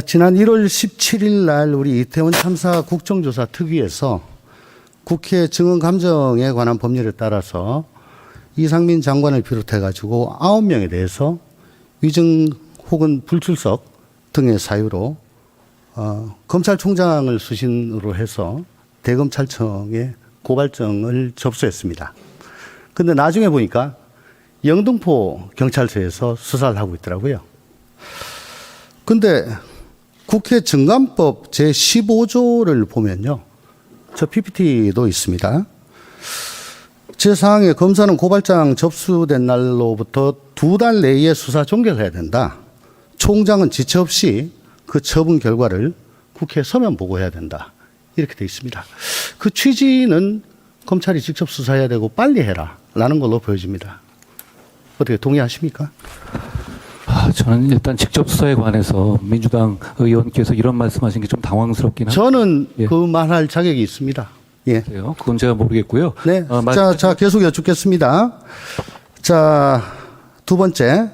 지난 1월 17일 날 우리 이태원 참사 국정조사 특위에서 국회 증언 감정에 관한 법률에 따라서 이상민 장관을 비롯해 가지고 9명에 대해서 위증 혹은 불출석 등의 사유로 검찰총장을 수신으로 해서 대검찰청에 고발장을 접수했습니다. 근데 나중에 보니까 영등포 경찰서에서 수사를 하고 있더라고요. 근데 국회 증감법 제15조를 보면요. 저 PPT도 있습니다. 제4항에 검사는 고발장 접수된 날로부터 2달 내에 수사 종결해야 된다. 총장은 지체 없이 그 처분 결과를 국회에 서면 보고해야 된다. 이렇게 되어 있습니다. 그 취지는 검찰이 직접 수사해야 되고 빨리 해라 라는 걸로 보여집니다. 어떻게 동의하십니까? 저는 일단 직접 수사에 관해서 민주당 의원께서 이런 말씀하신 게 좀 당황스럽긴 합니다. 저는 그 말할 자격이 있습니다. 예. 그건 제가 모르겠고요. 네. 자, 계속 여쭙겠습니다. 자, 두 번째.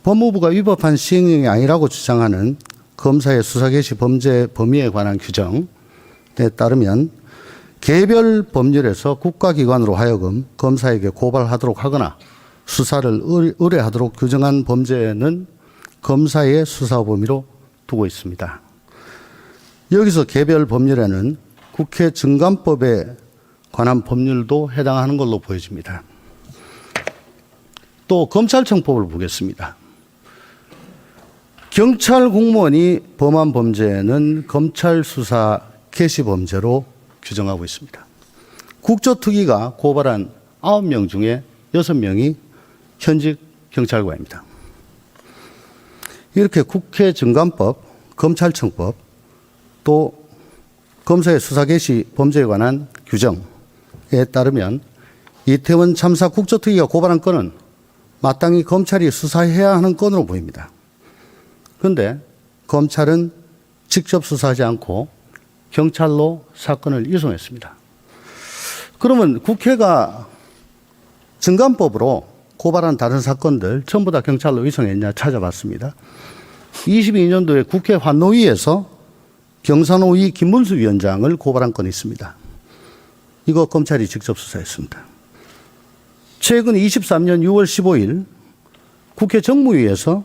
법무부가 위법한 시행령이 아니라고 주장하는 검사의 수사 개시 범죄 범위에 관한 규정에 따르면 개별 법률에서 국가기관으로 하여금 검사에게 고발하도록 하거나 수사를 의뢰하도록 규정한 범죄는 검사의 수사 범위로 두고 있습니다. 여기서 개별 법률에는 국회 증감법에 관한 법률도 해당하는 걸로 보여집니다. 또 검찰청법을 보겠습니다. 경찰 공무원이 범한 범죄는 검찰 수사 개시 범죄로 규정하고 있습니다. 국조특위가 고발한 9명 중에 6명이 현직 경찰관입니다. 이렇게 국회 증감법, 검찰청법, 또 검사의 수사 개시 범죄에 관한 규정에 따르면 이태원 참사 국조특위가 고발한 건은 마땅히 검찰이 수사해야 하는 건으로 보입니다. 그런데 검찰은 직접 수사하지 않고 경찰로 사건을 이송했습니다. 그러면 국회가 증감법으로 고발한 다른 사건들 전부 다 경찰로 이송했냐 찾아봤습니다. 22년도에 국회 환노위에서 경산호위 김문수 위원장을 고발한 건이 있습니다. 이거 검찰이 직접 수사했습니다. 최근 23년 6월 15일 국회 정무위에서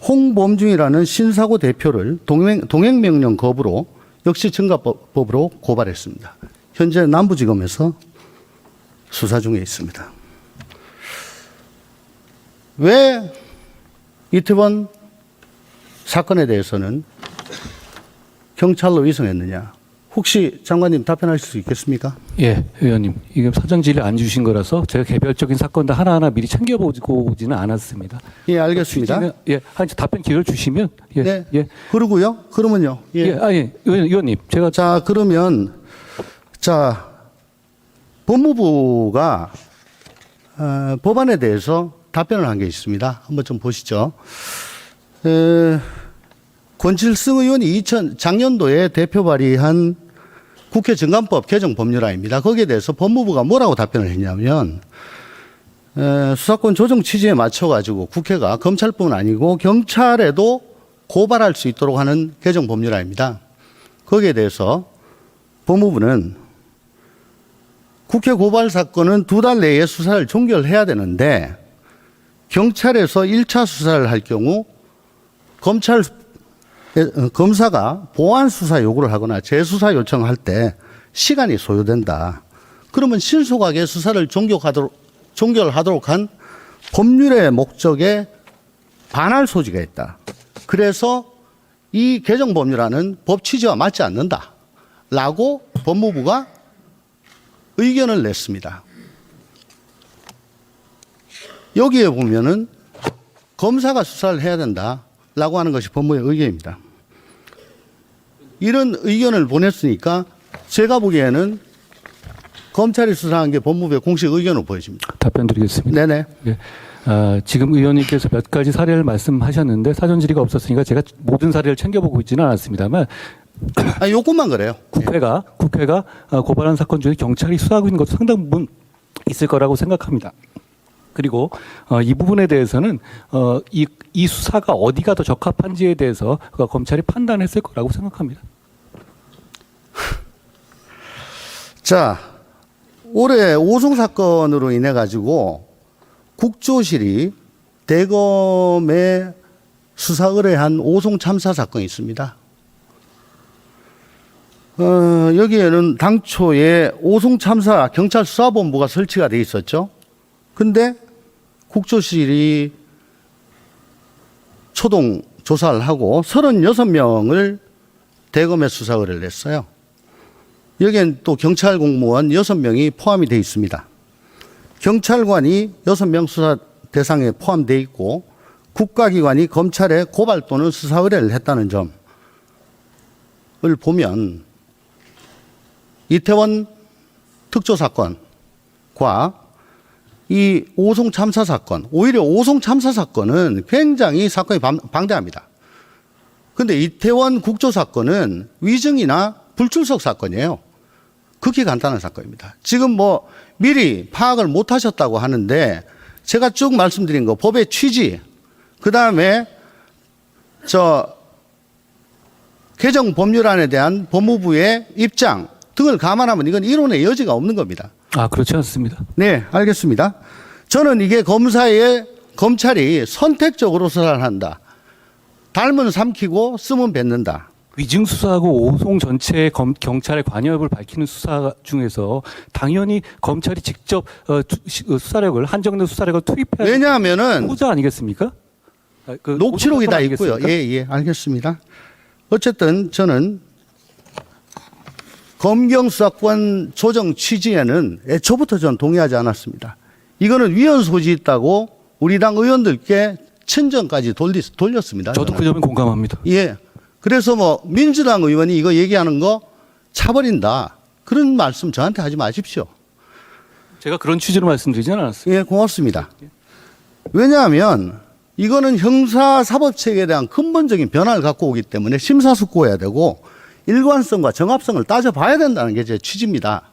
홍범중이라는 신사고 대표를 동행명령 거부로 역시 증감법으로 고발했습니다. 현재 남부지검에서 수사 중에 있습니다. 왜 이태원 사건에 대해서는 경찰로 이송했느냐? 혹시 장관님 답변하실 수 있겠습니까? 예, 의원님. 이게 사전 질의 안 주신 거라서 제가 개별적인 사건도 하나하나 미리 챙겨보고 오지는 않았습니다. 예, 알겠습니다. 한 답변 기회를 주시면. 예, 네. 예. 그러고요. 그러면요. 예. 의원님. 제가. 자, 그러면, 법무부가, 법안에 대해서 답변을 한 게 있습니다. 한번 좀 보시죠. 권칠승 의원이 작년도에 대표 발의한 국회 증감법 개정 법률안입니다. 거기에 대해서 법무부가 뭐라고 답변을 했냐면 수사권 조정 취지에 맞춰가지고 국회가 검찰뿐 아니고 경찰에도 고발할 수 있도록 하는 개정 법률안입니다. 거기에 대해서 법무부는 국회 고발 사건은 2달 내에 수사를 종결해야 되는데 경찰에서 1차 수사를 할 경우 검사가 보완 수사 요구를 하거나 재수사 요청할 때 시간이 소요된다. 그러면 신속하게 수사를 종결하도록 한 법률의 목적에 반할 소지가 있다. 그래서 이 개정 법률안은 법 취지와 맞지 않는다. 라고 법무부가 의견을 냈습니다. 여기에 보면은 검사가 수사를 해야 된다. 라고 하는 것이 법무부의 의견입니다. 이런 의견을 보냈으니까 제가 보기에는 검찰이 수사한 게 법무부의 공식 의견으로 보여집니다. 답변 드리겠습니다. 네네. 예. 지금 의원님께서 몇 가지 사례를 말씀하셨는데 사전 질의가 없었으니까 제가 모든 사례를 챙겨보고 있지는 않았습니다만 요것만 그래요. 국회가 고발한 사건 중에 경찰이 수사하고 있는 것도 상당 부분 있을 거라고 생각합니다. 그리고 이 부분에 대해서는 이 수사가 어디가 더 적합한지에 대해서 검찰이 판단했을 거라고 생각합니다. 자, 올해 오송 사건으로 인해 가지고 국조실이 대검에 수사 의뢰한 오송 참사 사건이 있습니다. 여기에는 당초에 오송 참사 경찰 수사본부가 설치가 돼 있었죠. 근데 국조실이 초동 조사를 하고 36명을 대검에 수사 의뢰를 했어요. 여기엔 또 경찰 공무원 6명이 포함이 되어 있습니다. 경찰관이 6명 수사 대상에 포함되어 있고 국가기관이 검찰에 고발 또는 수사 의뢰를 했다는 점을 보면 이태원 특조사건과 이 오송 참사 사건, 오히려 오송 참사 사건은 굉장히 사건이 방대합니다. 그런데 이태원 국조 사건은 위증이나 불출석 사건이에요. 극히 간단한 사건입니다. 지금 뭐 미리 파악을 못 하셨다고 하는데 제가 쭉 말씀드린 거 법의 취지, 그 다음에 개정 법률안에 대한 법무부의 입장 등을 감안하면 이건 이론의 여지가 없는 겁니다. 아, 그렇지 않습니다. 네, 알겠습니다. 저는 이게 검찰이 선택적으로 수사를 한다. 닮은 삼키고 쓰면 뱉는다. 위증 수사하고 오송 전체의 경찰의 관여를 밝히는 수사 중에서 당연히 검찰이 직접 수사력을 한정된 수사력을 투입해야 왜냐하면은 후자 아니겠습니까? 녹취록이 다 있고요. 예, 알겠습니다. 어쨌든 저는 검경 수사권 조정 취지에는 애초부터 저는 동의하지 않았습니다. 이거는 위헌 소지 있다고 우리 당 의원들께 친정까지 돌렸습니다. 저도 그 점에 공감합니다. 예. 그래서 뭐 민주당 의원이 이거 얘기하는 거 차버린다. 그런 말씀 저한테 하지 마십시오. 제가 그런 취지로 말씀드리지는 않았습니다. 예, 고맙습니다. 왜냐하면 이거는 형사사법체계에 대한 근본적인 변화를 갖고 오기 때문에 심사숙고해야 되고 일관성과 정합성을 따져봐야 된다는 게 제 취지입니다.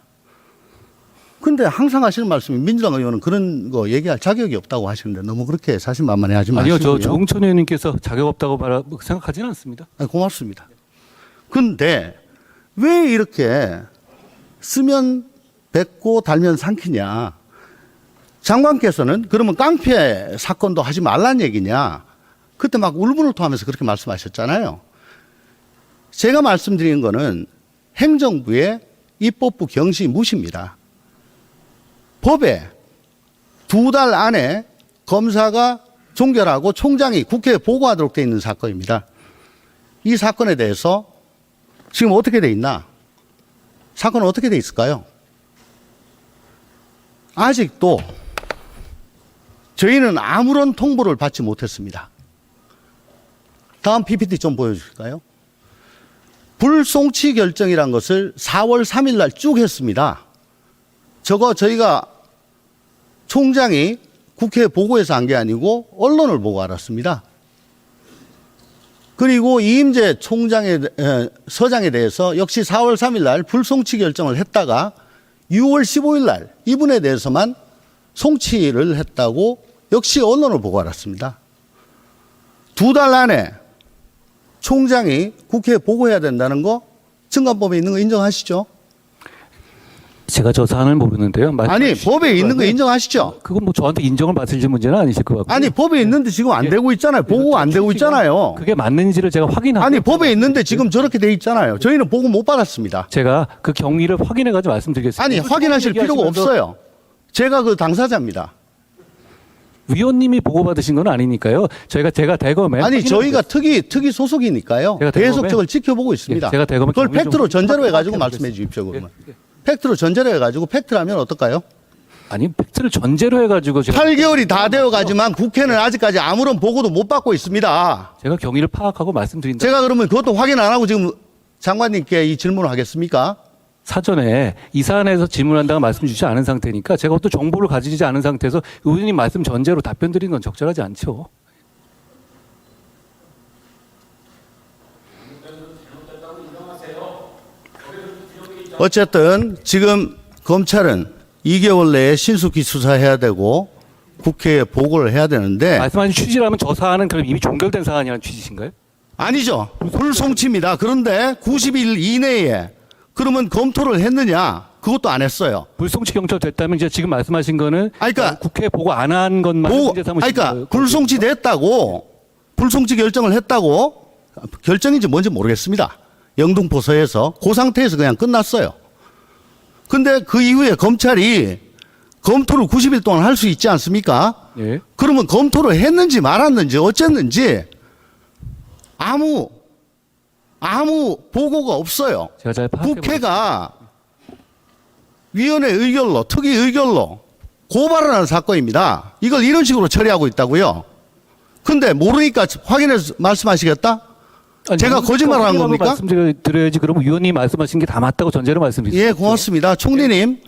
근데 항상 하시는 말씀이 민주당 의원은 그런 거 얘기할 자격이 없다고 하시는데 너무 그렇게 사실만만해 하지 마시고요. 아니요, 저 조홍천 의원님께서 자격 없다고 생각하지는 않습니다. 고맙습니다. 근데 왜 이렇게 쓰면 뱉고 달면 삼키냐. 장관께서는 그러면 깡패 사건도 하지 말란 얘기냐. 그때 막 울분을토하면서 그렇게 말씀하셨잖아요. 제가 말씀드린 거는 행정부의 입법부 경시 무시입니다. 법에 2달 안에 검사가 종결하고 총장이 국회에 보고하도록 되어 있는 사건입니다. 이 사건에 대해서 지금 어떻게 돼 있나? 사건은 어떻게 돼 있을까요? 아직도 저희는 아무런 통보를 받지 못했습니다. 다음 PPT 좀 보여주실까요? 불송치 결정이란 것을 4월 3일 날 쭉 했습니다. 저거 저희가 총장이 국회에 보고해서 한 게 아니고 언론을 보고 알았습니다. 그리고 이임재 서장에 대해서 역시 4월 3일 날 불송치 결정을 했다가 6월 15일 날 이분에 대해서만 송치를 했다고 역시 언론을 보고 알았습니다. 2달 안에 총장이 국회에 보고해야 된다는 거 증감법에 있는 거 인정하시죠? 제가 저 사안을 모르는데요. 아니 법에 있는 거 인정하시죠? 그건 뭐 저한테 인정을 받을 문제는 아니실 것 같고요. 아니 법에 있는데 지금 안 되고 있잖아요. 보고 안 되고 있잖아요. 그게 맞는지를 제가 확인하고. 아니 법에 있는데 지금 저렇게 돼 있잖아요. 저희는 보고 못 받았습니다. 제가 그 경위를 확인해가지고 말씀드리겠습니다. 아니 확인하실 필요가 없어요. 제가 그 당사자입니다. 위원님이 보고받으신 건 아니니까요. 제가 대검에 아니 저희가 특위 소속이니까요. 계속 저걸 지켜보고 있습니다. 제가 대검에 그걸 팩트로 전제로 해가지고 말씀해 주십시오. 그러면 팩트로 전제로 해가지고 팩트라면 어떨까요? 아니 팩트를 전제로 해가지고 제가 8개월이 다 되어가지만 국회는 아직까지 아무런 보고도 못 받고 있습니다. 제가 경위를 파악하고 말씀드린다. 제가 그러면 그것도 확인 안 하고 지금 장관님께 이 질문을 하겠습니까? 사전에 이 사안에서 질문한다고 말씀 주지 않은 상태니까 제가 또 정보를 가지지 않은 상태에서 의원님 말씀 전제로 답변 드리는 건 적절하지 않죠. 어쨌든 지금 검찰은 2개월 내에 신속히 수사해야 되고 국회에 보고를 해야 되는데 말씀하신 취지라면 저 사안은 그럼 이미 종결된 사안이라는 취지신가요? 아니죠. 불송치입니다. 그런데 90일 이내에 그러면 검토를 했느냐? 그것도 안 했어요. 불송치 경찰 됐다면 이제 지금 말씀하신 거는 아니, 그러니까 국회 보고 안 한 것만 문제 삼으신 그러니까 거예요? 불송치 됐다고 불송치 결정을 했다고 결정인지 뭔지 모르겠습니다. 영등포서에서 그 상태에서 그냥 끝났어요. 근데 그 이후에 검찰이 검토를 90일 동안 할 수 있지 않습니까? 예. 그러면 검토를 했는지 말았는지 어쨌는지 아무 보고가 없어요. 제가 잘 파악해 국회가 위원회 의결로 특위 의결로 고발을 하는 사건입니다. 이걸 이런 식으로 처리하고 있다고요. 근데 모르니까 확인해서 말씀하시겠다? 제가 거짓말을 한 겁니까? 말씀드려야지. 그러면 위원님 말씀하신 게 다 맞다고 전제로 말씀드리죠. 예, 고맙습니다. 총리님,